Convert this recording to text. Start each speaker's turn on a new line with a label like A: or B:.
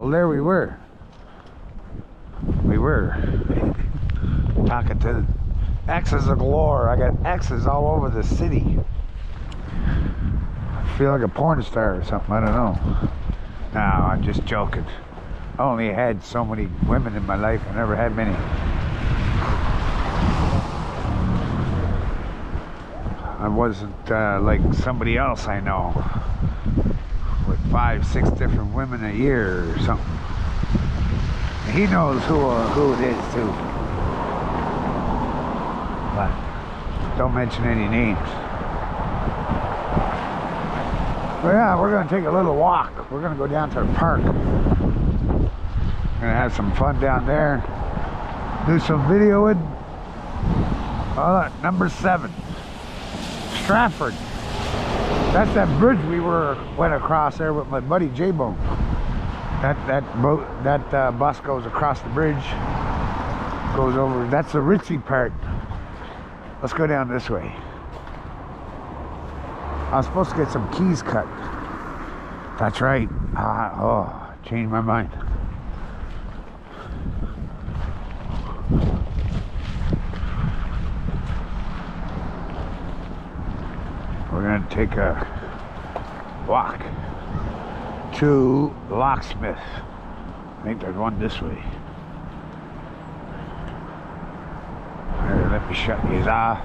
A: Well, there we were. Talking to X's galore. I got X's all over the city. I feel like a porn star or something. I don't know. No, I'm just joking. I only had so many women in my life. I never had many. I wasn't like somebody else I know with 5, 6 different women a year or something. He knows who it is too. But don't mention any names. But yeah, we're gonna take a little walk. We're gonna go down to the park. Gonna have some fun down there. Do some videoing. Number 7. Stratford. That's that bridge we went across there with my buddy J-Bone. That bus goes across the bridge, goes over. That's the ritzy part. Let's go down this way. I was supposed to get some keys cut. That's right. Changed my mind. We're gonna take a walk to Locksmith. I think there's one this way. Here, let me shut these off.